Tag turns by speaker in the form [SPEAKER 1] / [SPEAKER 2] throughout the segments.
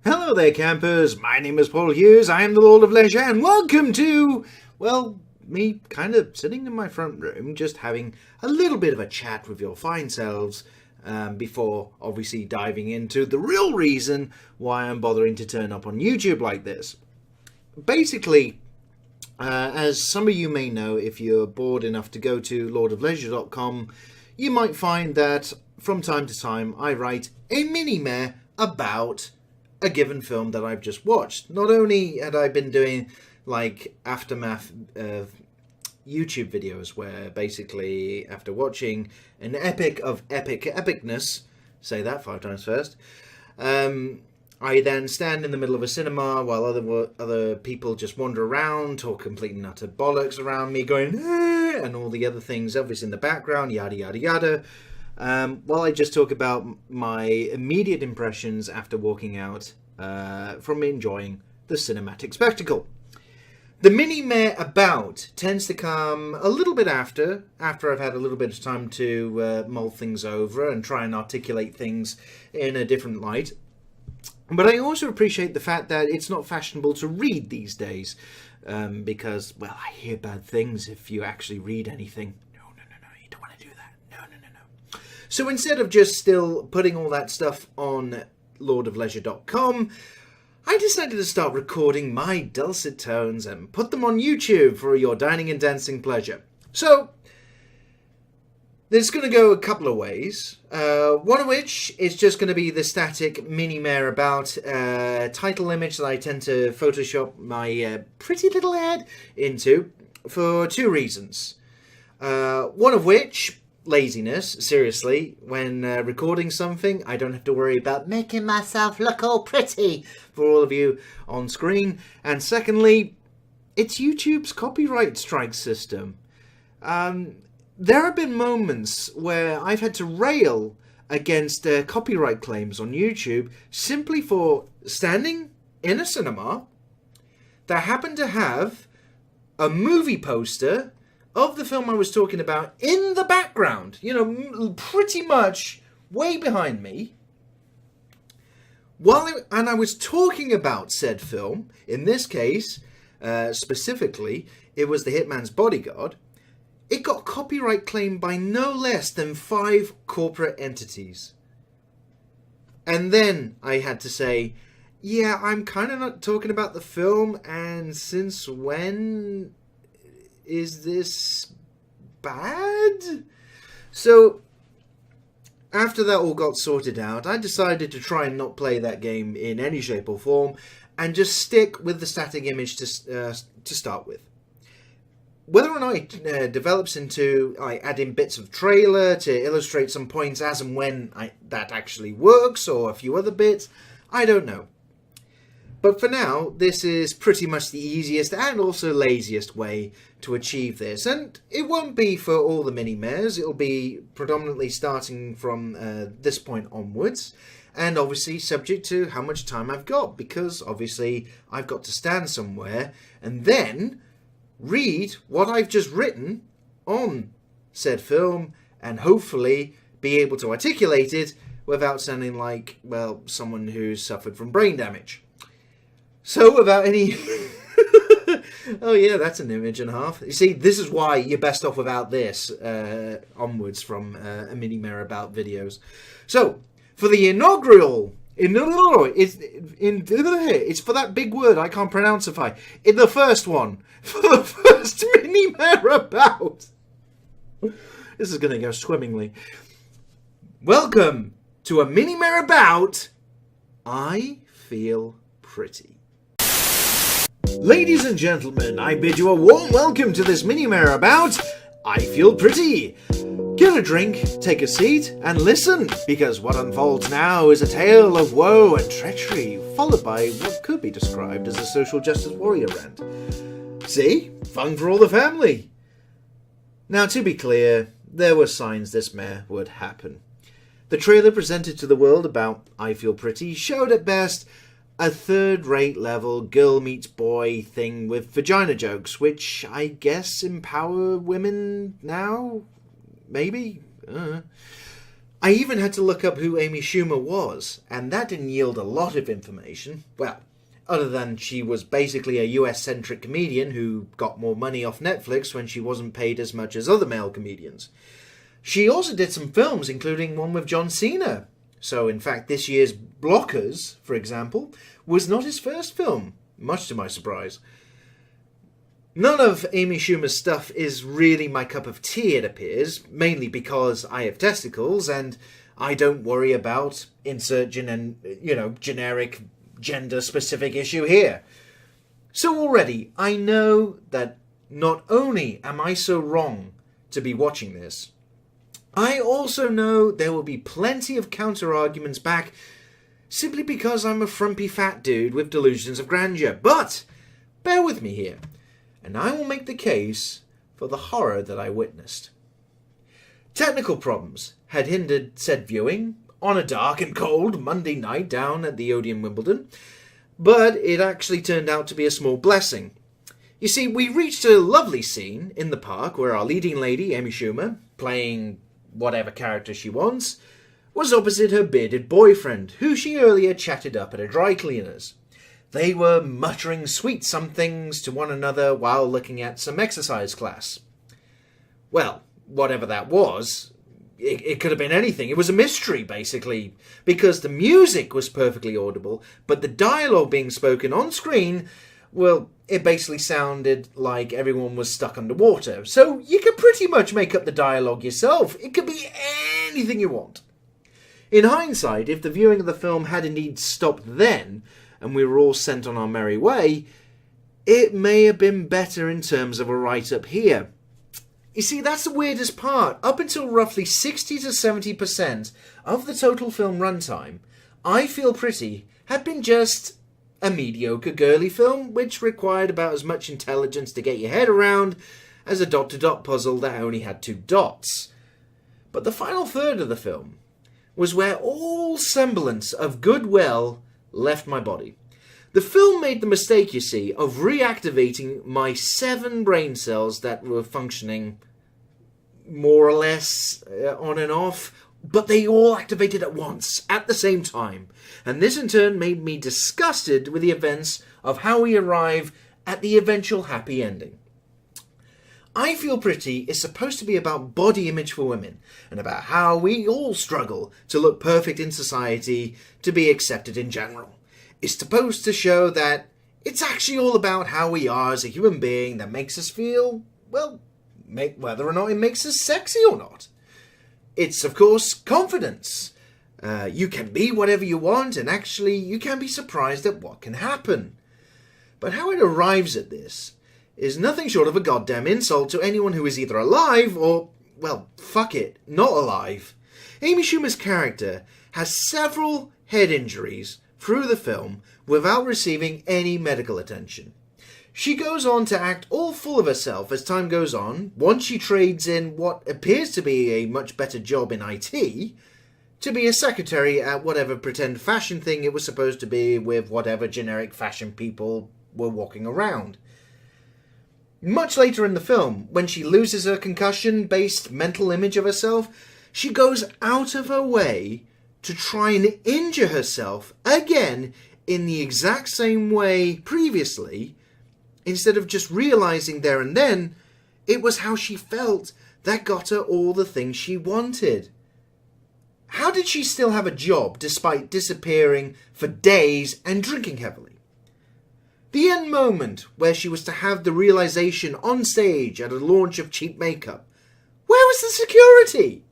[SPEAKER 1] Hello there, campers. My name is Paul Hughes. I am the Lord of Leisure, and welcome to, well, me kind of sitting in my front room, just having a little bit of a chat with your fine selves, before obviously diving into the real reason why I'm bothering to turn up on YouTube like this. Basically, as some of you may know, if you're bored enough to go to lordofleisure.com, you might find that from time to time I write a mini-mare about a given film that I've just watched. Not only had I been doing like aftermath YouTube videos where basically after watching an epic of epicness, say that 5 times first, I then stand in the middle of a cinema while other people just wander around, talk complete and utter bollocks around me, going and all the other things obviously in the background, yada yada yada. While I just talk about my immediate impressions after walking out from enjoying the cinematic spectacle. The mini-mare about tends to come a little bit after I've had a little bit of time to mull things over and try and articulate things in a different light. But I also appreciate the fact that it's not fashionable to read these days, because, well, I hear bad things if you actually read anything. No, you don't want to do that. No. So instead of just still putting all that stuff on lordofleisure.com, I decided to start recording my dulcet tones and put them on YouTube for your dining and dancing pleasure. So, this is going to go a couple of ways. One of which is just going to be the static mini-mare about title image that I tend to Photoshop my pretty little ad into for 2 reasons. One of which, laziness. Seriously, when recording something, I don't have to worry about making myself look all pretty for all of you on screen. And secondly, it's YouTube's copyright strike system. There have been moments where I've had to rail against copyright claims on YouTube simply for standing in a cinema that happened to have a movie poster of the film I was talking about in the background, pretty much way behind me. And I was talking about said film, in this case, specifically, it was The Hitman's Bodyguard. It got copyright claimed by no less than 5 corporate entities. And then I had to say, yeah, I'm kind of not talking about the film, and since when is this bad? So, after that all got sorted out, I decided to try and not play that game in any shape or form, and just stick with the static image to start with. Whether or not it develops into adding bits of trailer to illustrate some points as and when that actually works, or a few other bits, I don't know. But for now, this is pretty much the easiest and also laziest way to achieve this. And it won't be for all the mini-mares. It'll be predominantly starting from this point onwards. And obviously subject to how much time I've got. Because obviously I've got to stand somewhere and then read what I've just written on said film. And hopefully be able to articulate it without sounding like, well, someone who's suffered from brain damage. So, without any... oh yeah, that's an image and a half. You see, this is why you're best off without this onwards from a mini-mare about videos. So, for the inaugural... It's for that big word I can't pronounceify. In the first one. For the first mini-mare about... This is going to go swimmingly. Welcome to a mini-mare about... I Feel Pretty. Ladies and gentlemen, I bid you a warm welcome to this mini-mare about I Feel Pretty. Get a drink, take a seat, and listen, because what unfolds now is a tale of woe and treachery, followed by what could be described as a social justice warrior rant. See? Fun for all the family. Now, to be clear, there were signs this mare would happen. The trailer presented to the world about I Feel Pretty showed at best a third-rate level girl meets boy thing with vagina jokes, which I guess empower women now? Maybe? I even had to look up who Amy Schumer was, and that didn't yield a lot of information. Well, other than she was basically a US-centric comedian who got more money off Netflix when she wasn't paid as much as other male comedians. She also did some films, including one with John Cena. So, in fact, this year's Blockers, for example, was not his first film, much to my surprise. None of Amy Schumer's stuff is really my cup of tea, it appears, mainly because I have testicles and I don't worry about generic gender-specific issue here. So already, I know that not only am I so wrong to be watching this, I also know there will be plenty of counter-arguments back simply because I'm a frumpy fat dude with delusions of grandeur. But bear with me here, and I will make the case for the horror that I witnessed. Technical problems had hindered said viewing on a dark and cold Monday night down at the Odeon Wimbledon, but it actually turned out to be a small blessing. You see, we reached a lovely scene in the park where our leading lady, Amy Schumer, playing whatever character she wants, was opposite her bearded boyfriend, who she earlier chatted up at a dry cleaner's. They were muttering sweet somethings to one another while looking at some exercise class. Well, whatever that was, it could have been anything. It was a mystery, basically, because the music was perfectly audible, but the dialogue being spoken on screen, well, it basically sounded like everyone was stuck underwater. So you could pretty much make up the dialogue yourself. It could be anything you want. In hindsight, if the viewing of the film had indeed stopped then, and we were all sent on our merry way, it may have been better in terms of a write-up here. You see, that's the weirdest part. Up until roughly 60 to 70% of the total film runtime, I Feel Pretty had been just a mediocre girly film, which required about as much intelligence to get your head around as a dot-to-dot puzzle that only had 2 dots. But the final third of the film was where all semblance of goodwill left my body. The film made the mistake, you see, of reactivating my 7 brain cells that were functioning more or less on and off, but they all activated at once, at the same time. And this in turn made me disgusted with the events of how we arrive at the eventual happy ending. I Feel Pretty is supposed to be about body image for women, and about how we all struggle to look perfect in society, to be accepted in general. It's supposed to show that it's actually all about how we are as a human being that makes us feel, well, whether or not it makes us sexy or not. It's, of course, confidence. You can be whatever you want, and actually you can be surprised at what can happen. But how it arrives at this is nothing short of a goddamn insult to anyone who is either alive or, well, fuck it, not alive. Amy Schumer's character has several head injuries through the film without receiving any medical attention. She goes on to act all full of herself as time goes on, once she trades in what appears to be a much better job in IT, to be a secretary at whatever pretend fashion thing it was supposed to be with whatever generic fashion people were walking around. Much later in the film, when she loses her concussion-based mental image of herself, she goes out of her way to try and injure herself again in the exact same way previously, instead of just realizing there and then it was how she felt that got her all the things she wanted. How did she still have a job despite disappearing for days and drinking heavily? The end moment where she was to have the realization on stage at a launch of cheap makeup. Where was the security?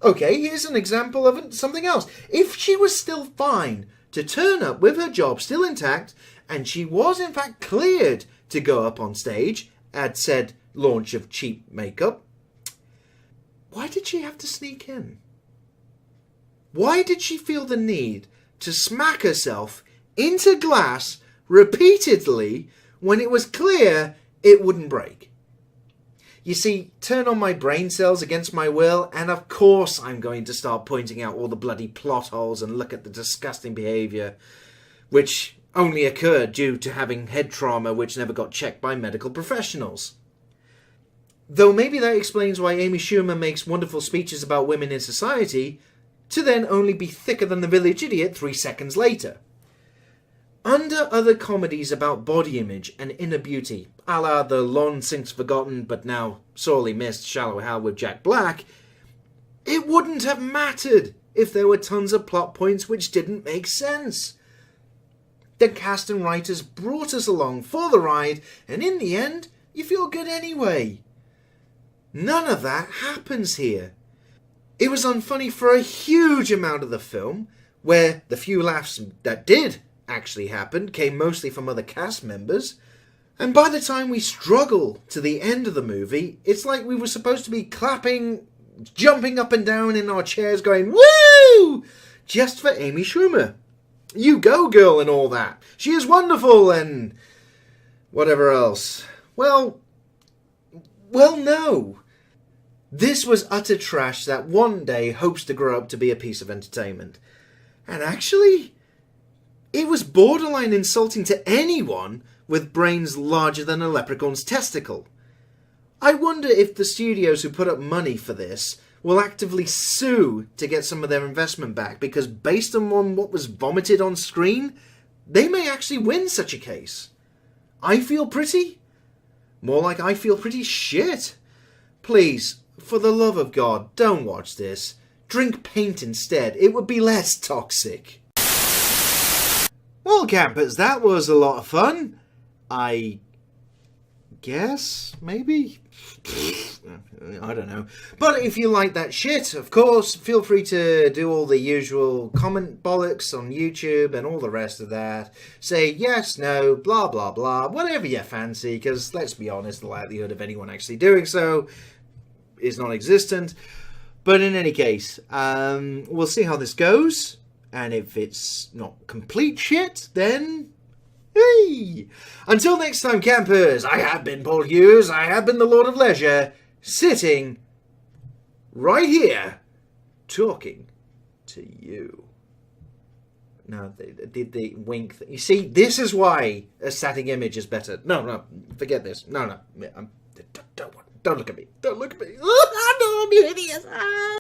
[SPEAKER 1] Okay, here's an example of something else. If she was still fine to turn up with her job still intact, and she was in fact cleared to go up on stage at said launch of cheap makeup, why did she have to sneak in? Why did she feel the need to smack herself into glass repeatedly when it was clear it wouldn't break? You see, turn on my brain cells against my will, and of course I'm going to start pointing out all the bloody plot holes and look at the disgusting behaviour, which only occurred due to having head trauma which never got checked by medical professionals. Though maybe that explains why Amy Schumer makes wonderful speeches about women in society, to then only be thicker than the village idiot 3 seconds later. Under other comedies about body image and inner beauty, a la the long since forgotten but now sorely missed Shallow Hal with Jack Black, it wouldn't have mattered if there were tons of plot points which didn't make sense. The cast and writers brought us along for the ride, and in the end, you feel good anyway. None of that happens here. It was unfunny for a huge amount of the film, where the few laughs that did actually happen came mostly from other cast members, and by the time we struggle to the end of the movie, it's like we were supposed to be clapping, jumping up and down in our chairs going, "Woo!" just for Amy Schumer. You go, girl, and all that. She is wonderful, and whatever else. Well, no. This was utter trash that one day hopes to grow up to be a piece of entertainment. And actually, it was borderline insulting to anyone with brains larger than a leprechaun's testicle. I wonder if the studios who put up money for this will actively sue to get some of their investment back, because based on what was vomited on screen, they may actually win such a case. I feel pretty? More like I feel pretty shit. Please, for the love of God, don't watch this. Drink paint instead. It would be less toxic. Well, campers, that was a lot of fun. I guess, maybe? I don't know. But if you like that shit, of course, feel free to do all the usual comment bollocks on YouTube and all the rest of that. Say yes, no, blah, blah, blah, whatever you fancy, because let's be honest, the likelihood of anyone actually doing so is non-existent. But in any case, we'll see how this goes. And if it's not complete shit, then hey! Until next time, campers, I have been Paul Hughes, I have been the Lord of Leisure, sitting right here, talking to you. No, did the wink. You see, this is why a static image is better. No, forget this. No, don't look at me. Don't look at me. I know I'm hideous.